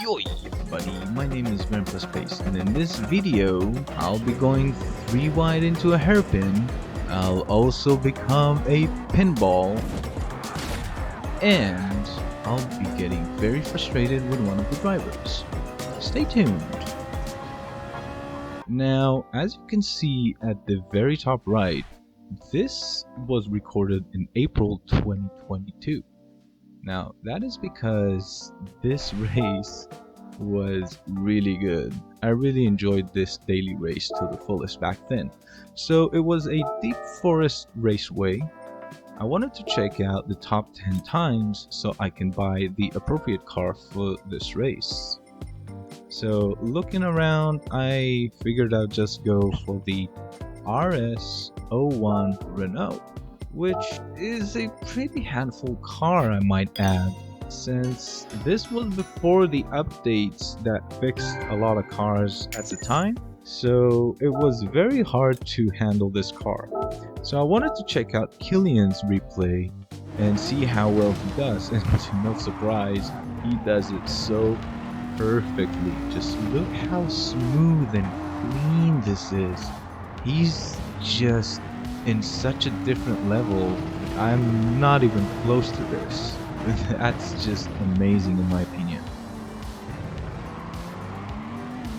Yo everybody, my name is GrampasPace, and in this video I'll be going 3 wide into a hairpin. I'll also become a pinball, and I'll be getting very frustrated with one of the drivers. Stay tuned. Now, as you can see at the very top right, this was recorded in April 2022. Now, that is because this race was really good. I really enjoyed this daily race to the fullest back then. So it was a deep forest raceway. I wanted to check out the top 10 times so I can buy the appropriate car for this race. So looking around, I figured I'd just go for the RS01 Renault, which is a pretty handful car, I might add, since this was before the updates that fixed a lot of cars at the time. So it was very hard to handle this car. So I wanted to check out Killian's replay and see how well he does, and to no surprise, he does it so perfectly. Just look how smooth and clean this is. He's just in such a different level. I'm not even close to this. That's just amazing in my opinion.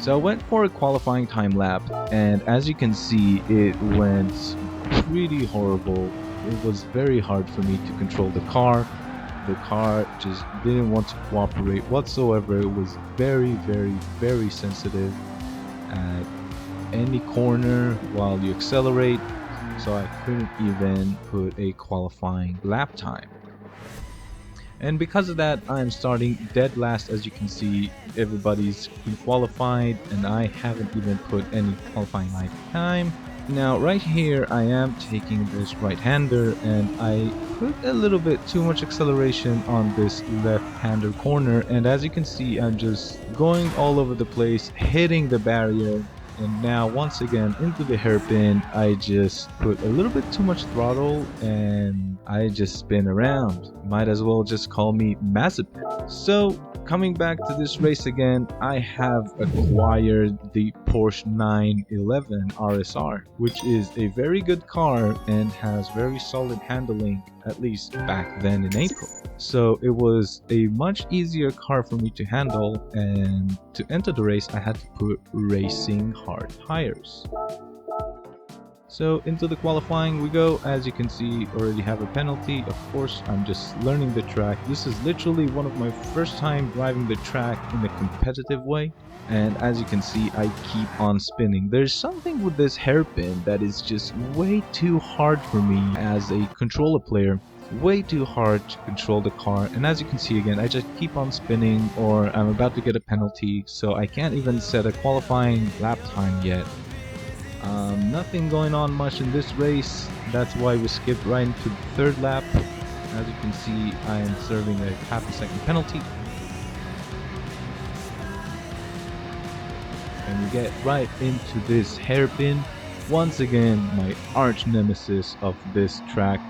So I went for a qualifying time lap, and as you can see, it went pretty horrible. It was very hard for me to control the car. The car just didn't want to cooperate whatsoever. It was very sensitive at any corner while you accelerate, so I couldn't even put a qualifying lap time. And because of that, I'm starting dead last. As you can see, everybody's been qualified and I haven't even put any qualifying lap time. Now right here I am taking this right-hander, and I put a little bit too much acceleration on this left-hander corner, and as you can see, I'm just going all over the place, hitting the barrier. And now once again into the hairpin, I just put a little bit too much throttle and I just spin around. Might as well just call me Mazepin. So coming back to this race again, I have acquired the Porsche 911 RSR, which is a very good car and has very solid handling, at least back then in April. So it was a much easier car for me to handle, and to enter the race I had to put racing hard tires. So into the qualifying we go. As you can see, already have a penalty. Of course, I'm just learning the track. This is literally one of my first time driving the track in a competitive way, and as you can see, I keep on spinning. There's something with this hairpin that is just way too hard for me as a controller player. Way too hard to control the car, and as you can see again, I just keep on spinning, or I'm about to get a penalty, so I can't even set a qualifying lap time yet. Nothing going on much in this race. That's why we skipped right into the third lap. As you can see, I am serving a half-a-second penalty, and we get right into this hairpin. Once again, my arch nemesis of this track.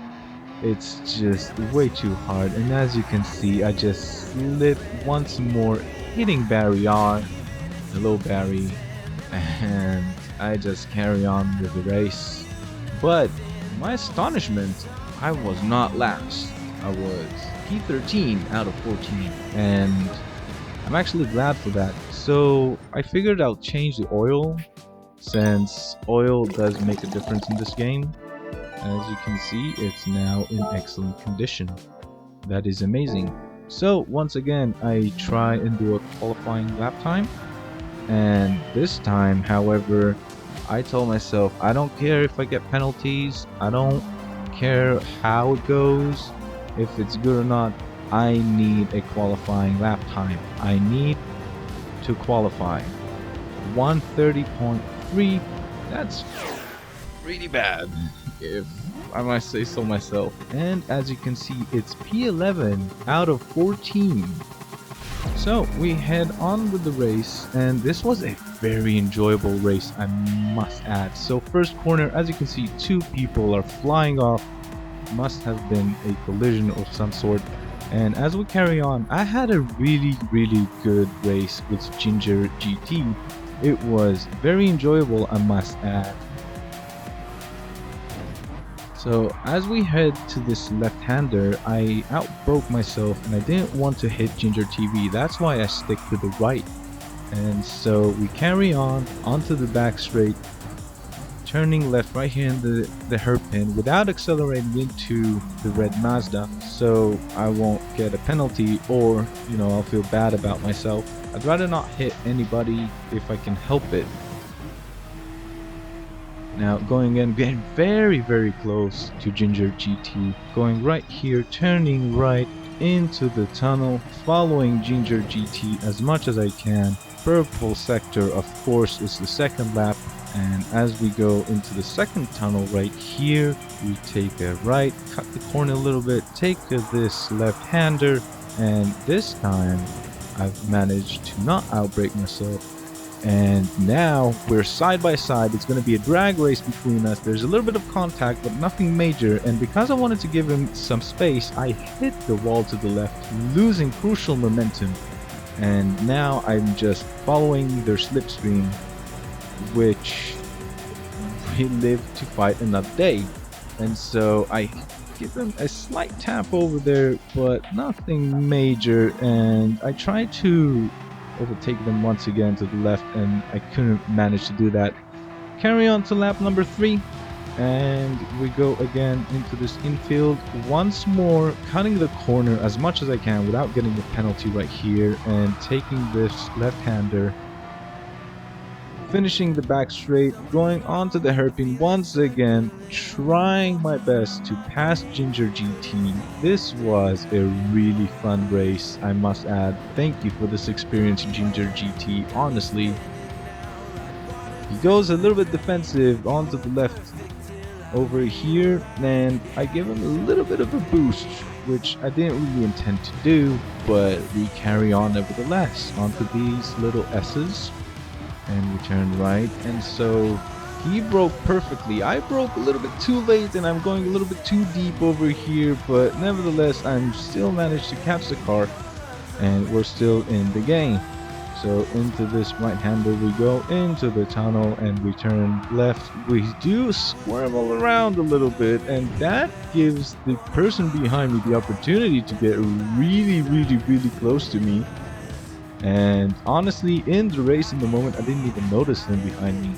It's just way too hard, and as you can see, I just slip once more, hitting barrier, hello Barry, and I just carry on with the race. But to my astonishment, I was not last. I was P13 out of 14, and I'm actually glad for that. So I figured I'll change the oil, since oil does make a difference in this game. As you can see, it's now in excellent condition. That is amazing. So once again, I try and do a qualifying lap time, and this time, however, I told myself I don't care if I get penalties, I don't care how it goes, if it's good or not, I need a qualifying lap time. I need to qualify. 130.3, that's really bad, if I might say so myself. And as you can see, it's P11 out of 14. So we head on with the race, and this was a very enjoyable race, I must add. So first corner, as you can see, 2 people are flying off. Must have been a collision of some sort. And as we carry on, I had a really good race with Ginger GT. It was very enjoyable, I must add. So as we head to this left-hander, I outbroke myself and I didn't want to hit Ginger TV. That's why I stick to the right. And so we carry on onto the back straight, turning left right here in the hairpin without accelerating into the red Mazda, so I won't get a penalty, or I'll feel bad about myself. I'd rather not hit anybody if I can help it. Now going in, getting very close to Ginger GT, going right here, turning right into the tunnel, following Ginger GT as much as I can. Purple sector, of course, is the second lap, and as we go into the second tunnel right here, we take a right, cut the corner a little bit, take this left-hander, and this time I've managed to not outbrake myself. And now we're side by side. It's going to be a drag race between us. There's a little bit of contact, but nothing major. And because I wanted to give him some space, I hit the wall to the left, losing crucial momentum. And now I'm just following their slipstream, which we live to fight another day. And so I give them a slight tap over there, but nothing major. And I try to overtake them once again to the left, and I couldn't manage to do that. Carry on to lap number 3, and we go again into this infield once more, cutting the corner as much as I can without getting the penalty right here, and taking this left-hander, finishing the back straight, going onto the hairpin once again, trying my best to pass Ginger GT. This was a really fun race, I must add. Thank you for this experience, Ginger GT, honestly. He goes a little bit defensive onto the left over here, and I give him a little bit of a boost, which I didn't really intend to do, but we carry on nevertheless onto these little S's. And we turn right, and so he broke perfectly. I broke a little bit too late, and I'm going a little bit too deep over here, but nevertheless I'm still managed to catch the car, and we're still in the game. So into this right-hander we go, into the tunnel, and we turn left. We do squirrel around a little bit, and that gives the person behind me the opportunity to get really close to me. And honestly, in the race in the moment, I didn't even notice him behind me.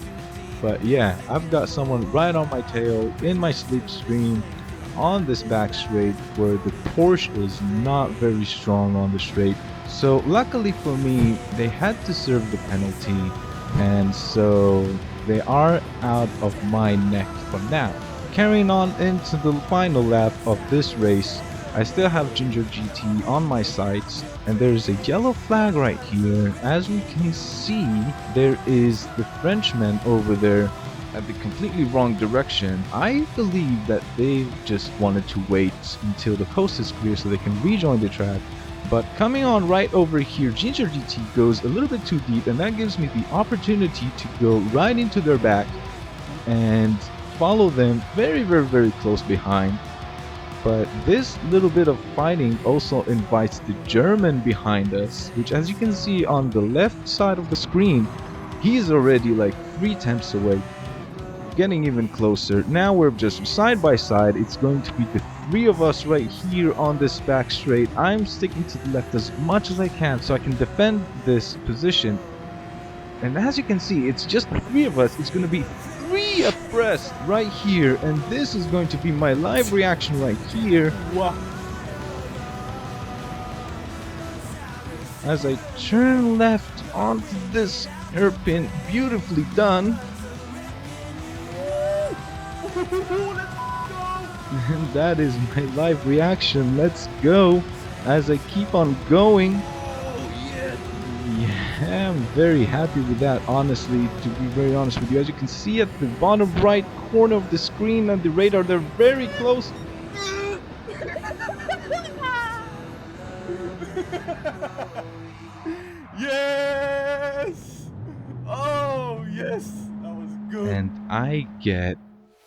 But yeah, I've got someone right on my tail, in my slipstream, on this back straight, where the Porsche is not very strong on the straight. So luckily for me, they had to serve the penalty, and so they are out of my neck for now. Carrying on into the final lap of this race, I still have Ginger GT on my sights, and there's a yellow flag right here. As we can see, there is the Frenchman over there at the completely wrong direction. I believe that they just wanted to wait until the coast is clear so they can rejoin the track. But coming on right over here, Ginger GT goes a little bit too deep, and that gives me the opportunity to go right into their back and follow them very close behind. But this little bit of fighting also invites the German behind us, which, as you can see on the left side of the screen, he's already like 3 tenths away, getting even closer. Now we're just side by side. It's going to be the 3 of us right here on this back straight. I'm sticking to the left as much as I can so I can defend this position. And as you can see, it's just the 3 of us. It's going to be 3 abreast right here, and this is going to be my live reaction right here. Wow. As I turn left onto this hairpin, beautifully done. And that is my live reaction. Let's go. As I keep on going. Yeah, I'm very happy with that, honestly, to be very honest with you. As you can see at the bottom right corner of the screen and the radar, they're very close. Yes! Oh, yes! That was good. And I get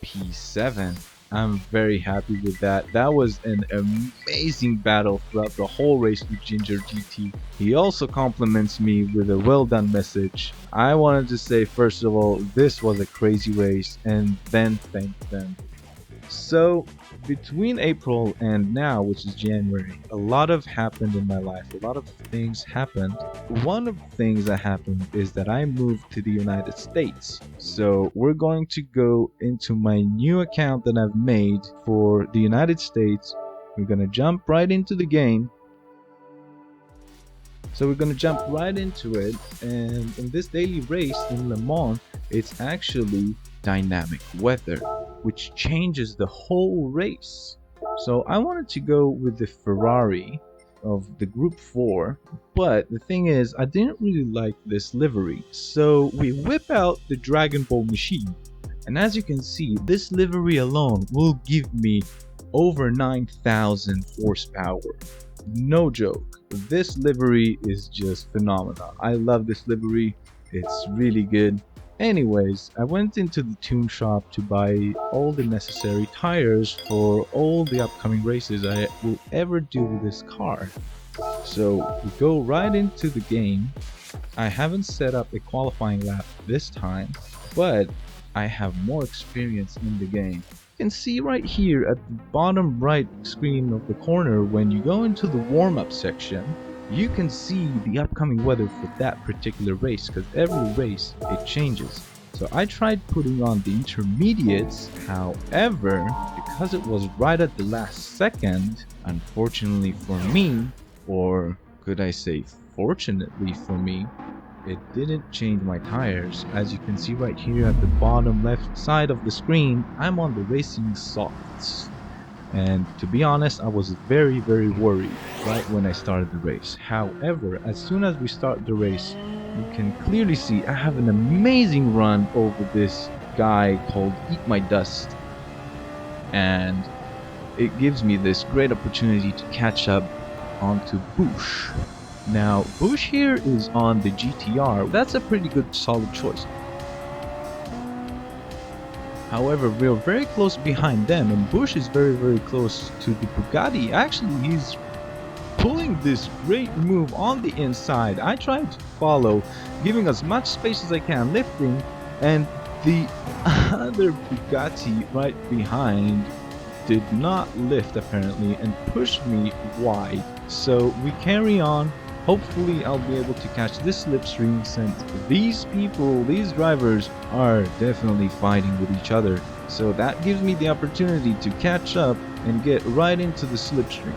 P7. I'm very happy with that. That was an amazing battle throughout the whole race with Ginger GT. He also compliments me with a well done message. I wanted to say, first of all, this was a crazy race, and then thank them. So, between April and now, which is January, a lot have happened in my life. A lot of things happened. One of the things that happened is that I moved to the United States. So, we're going to go into my new account that I've made for the United States. We're going to jump right into the game. So we're gonna jump right into it, and in this daily race in Le Mans, it's actually dynamic weather, which changes the whole race. So I wanted to go with the Ferrari of the Group 4, but the thing is, I didn't really like this livery. So we whip out the Dragon Ball machine, and as you can see, this livery alone will give me over 9,000 horsepower. No joke. This livery is just phenomenal. I love this livery. It's really good. Anyways, I went into the tune shop to buy all the necessary tires for all the upcoming races I will ever do with this car. So we go right into the game. I haven't set up a qualifying lap this time, but I have more experience in the game. You can see right here at the bottom right screen of the corner, when you go into the warm-up section, you can see the upcoming weather for that particular race, because every race it changes. So I tried putting on the intermediates, however, because it was right at the last second, unfortunately for me, or could I say fortunately for me, it didn't change my tires. As you can see right here at the bottom left side of the screen, I'm on the racing softs. And to be honest, I was very worried right when I started the race. However, as soon as we start the race, you can clearly see I have an amazing run over this guy called Eat My Dust. And it gives me this great opportunity to catch up onto Bush. Now, Bush here is on the GTR. That's a pretty good solid choice. However, we're very close behind them, and Bush is very close to the Bugatti. Actually, he's pulling this great move on the inside. I tried to follow, giving as much space as I can, lifting, and the other Bugatti right behind did not lift apparently and pushed me wide. So we carry on. Hopefully I'll be able to catch this slipstream, since these people, these drivers, are definitely fighting with each other. So that gives me the opportunity to catch up and get right into the slipstream.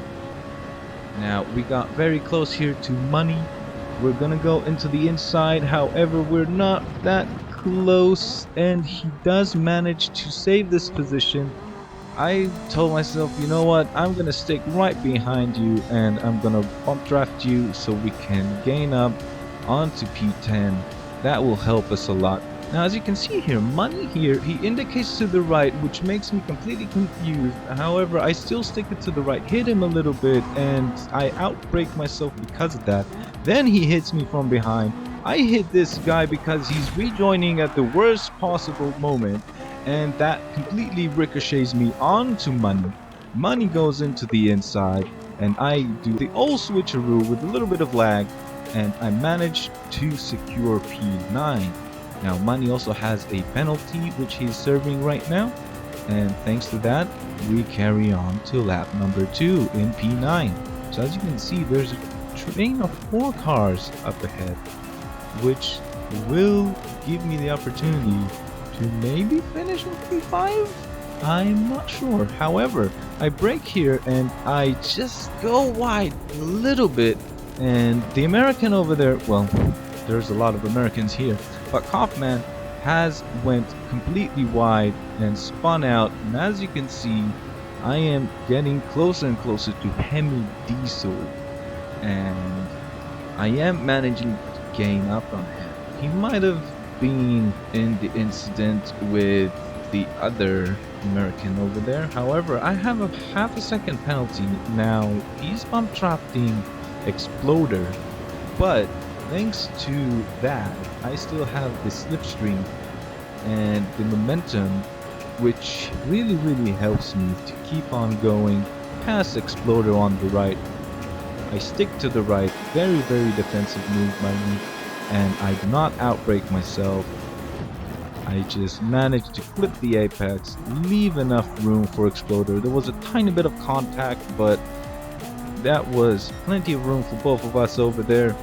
Now we got very close here to Money. We're gonna go into the inside, however we're not that close, and he does manage to save this position. I told myself, you know what, I'm gonna stick right behind you and I'm gonna bump draft you so we can gain up onto P10. That will help us a lot. Now as you can see here, Money here, he indicates to the right, which makes me completely confused. However, I still stick it to the right, hit him a little bit, and I outbrake myself because of that. Then he hits me from behind. I hit this guy because he's rejoining at the worst possible moment, and that completely ricochets me onto Money. Money goes into the inside, and I do the old switcheroo with a little bit of lag, and I manage to secure P9. Now Money also has a penalty which he's serving right now, and thanks to that we carry on to lap number 2 in P9. So as you can see, there's a train of 4 cars up ahead, which will give me the opportunity to maybe finish in P5? I'm not sure. However, I brake here and I just go wide a little bit, and the American over there, well, there's a lot of Americans here, but Kaufman has went completely wide and spun out, and as you can see, I am getting closer and closer to Hemi Diesel, and I am managing to gain up on him. He might have been in the incident with the other American over there. However, I have a half a second penalty. Now he's bump drafting Exploder, but thanks to that I still have the slipstream and the momentum which really helps me to keep on going past Exploder on the right. I stick to the right, very defensive move by me, and I do not outbrake myself. I just managed to clip the apex, leave enough room for Exploder. There was a tiny bit of contact, but that was plenty of room for both of us over there.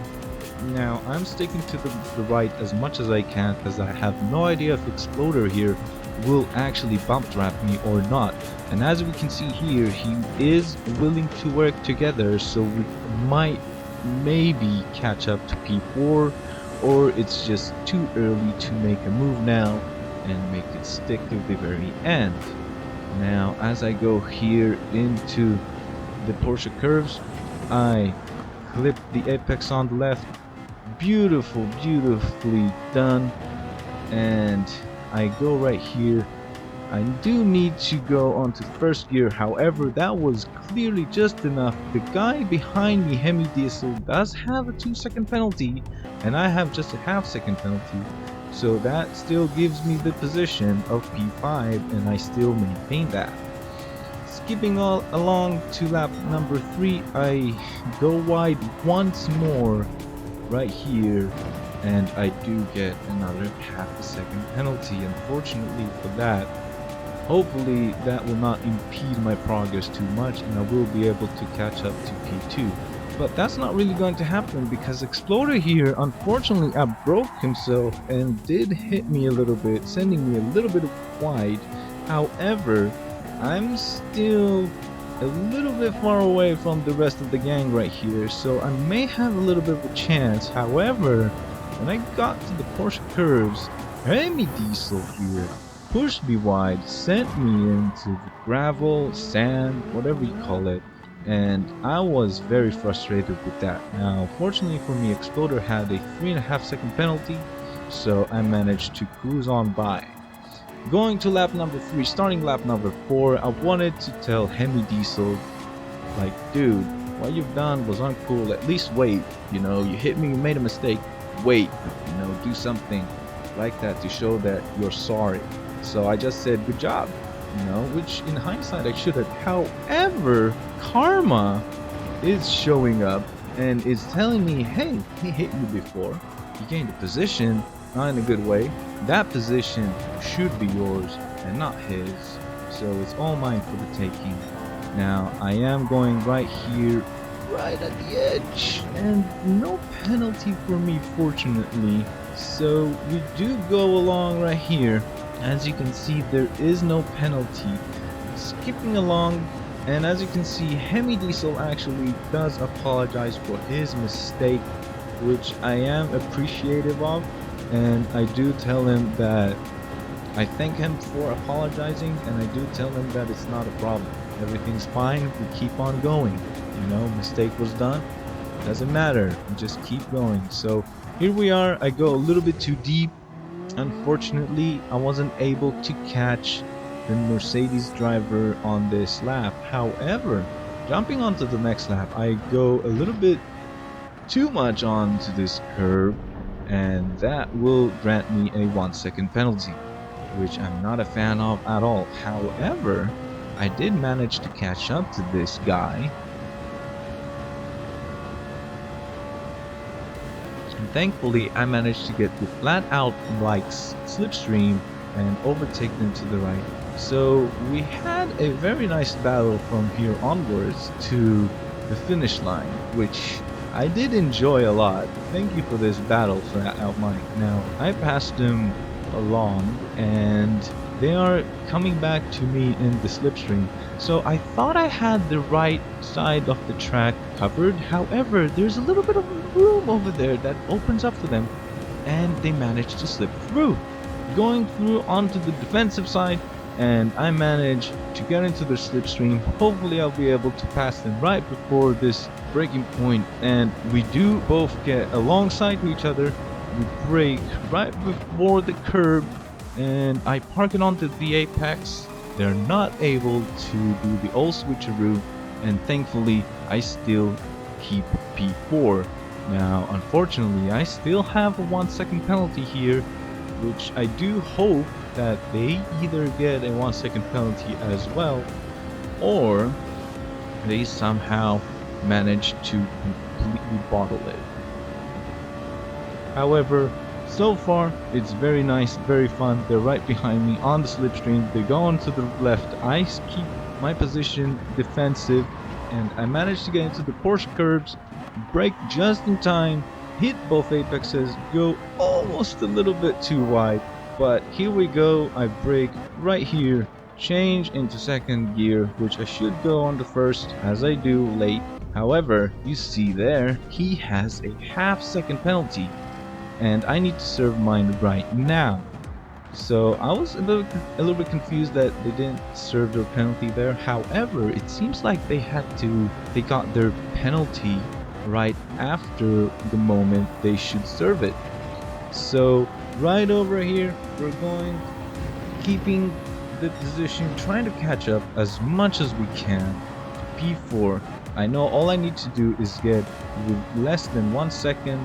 Now I'm sticking to the right as much as I can, because I have no idea if Exploder here will actually bump trap me or not. And as we can see here, he is willing to work together, so we might maybe catch up to P4, or it's just too early to make a move now and make it stick to the very end. Now as I go here into the Porsche curves, I clip the apex on the left, beautifully done, and I go right here. I do need to go onto first gear, however that was clearly just enough. The guy behind me, Hemi Diesel, does have a 2-second penalty and I have just a half-second penalty, so that still gives me the position of P5 and I still maintain that. Skipping all along to lap number 3, I go wide once more right here, and I do get another half-a-second penalty, unfortunately for that. Hopefully that will not impede my progress too much and I will be able to catch up to P2. But that's not really going to happen, because Exploder here unfortunately outbroke himself and did hit me a little bit, sending me a little bit wide. However, I'm still a little bit far away from the rest of the gang right here, so I may have a little bit of a chance. However, when I got to the Porsche curves, Hemi Diesel here pushed me wide, sent me into the gravel, sand, whatever you call it, and I was very frustrated with that. Now, fortunately for me, Exploder had a 3.5-second penalty, so I managed to cruise on by. Going to lap number 3, starting lap number 4, I wanted to tell Hemi Diesel, like, dude, what you've done was uncool, at least wait, you know, you hit me, you made a mistake, wait, you know, do something like that to show that you're sorry. So I just said, good job, you know, which in hindsight I should have. However, karma is showing up and is telling me, hey, he hit you before, you gained a position, not in a good way. That position should be yours and not his, so it's all mine for the taking. Now I am going right here, right at the edge, and no penalty for me, fortunately. So we do go along right here. As you can see, there is no penalty. Skipping along, and as you can see, Hemi Diesel actually does apologize for his mistake, which I am appreciative of. And I do tell him that I thank him for apologizing, and I do tell him that it's not a problem. Everything's fine, we keep on going. You know, mistake was done, doesn't matter, we just keep going. So here we are, I go a little bit too deep. Unfortunately, I wasn't able to catch the Mercedes driver on this lap. However, jumping onto the next lap, I go a little bit too much onto this curve, and that will grant me a 1-second penalty, which I'm not a fan of at all. However, I did manage to catch up to this guy, and thankfully I managed to get the flat out like slipstream and overtake them to the right. So we had a very nice battle from here onwards to the finish line, which I did enjoy a lot. Thank you for this battle, Flat Out Mike. Now, I passed them along, and they are coming back to me in the slipstream. So I thought I had the right side of the track covered. However, there's a little bit of room over there that opens up for them, and they managed to slip through. Going through onto the defensive side, and I managed to get into the slipstream. Hopefully I'll be able to pass them right before this breaking point, and we do both get alongside to each other. We brake right before the curb, and I park it onto the apex. They're not able to do the old switcheroo, and thankfully I still keep P4. Now unfortunately I still have a 1-second penalty here, which I do hope that they either get a 1 second penalty as well, or they somehow manage to completely bottle it. However, so far it's very nice, very fun. They're right behind me on the slipstream. They go on to the left. I keep my position defensive, and I managed to get into the Porsche curbs, brake just in time, hit both apexes, go almost a little bit too wide, but here we go. I brake right here, change into second gear, which I should go on the first, as I do late. However, you see there, he has a half-second penalty, and I need to serve mine right now. So I was a little bit confused that they didn't serve their penalty there. However, it seems like they got their penalty right after the moment they should serve it. So right over here, we're going, keeping the position, trying to catch up as much as we can. P4. I know all I need to do is get less than 1 second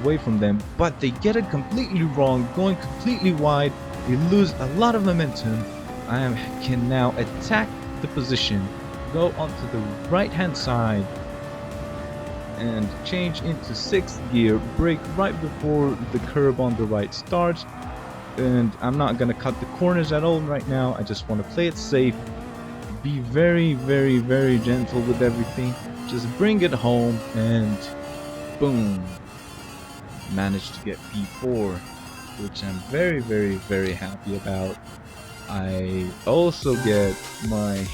away from them, but they get it completely wrong, going completely wide. We lose a lot of momentum. I can now attack the position, go onto the right hand side, and change into 6th gear, brake right before the curb on the right starts. And I'm not gonna cut the corners at all right now. I just want to play it safe, be very, very, very gentle with everything, just bring it home, and boom, managed to get P4, which I'm very, very, very happy about. I also get my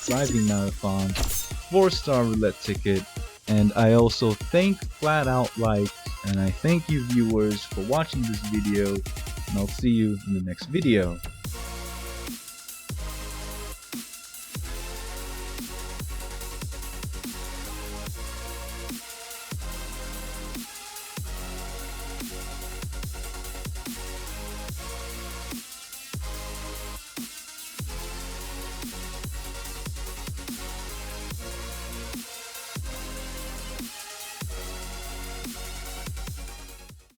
driving marathon 4-star roulette ticket, and I also thank Flat Out Like, and I thank you viewers for watching this video, and I'll see you in the next video.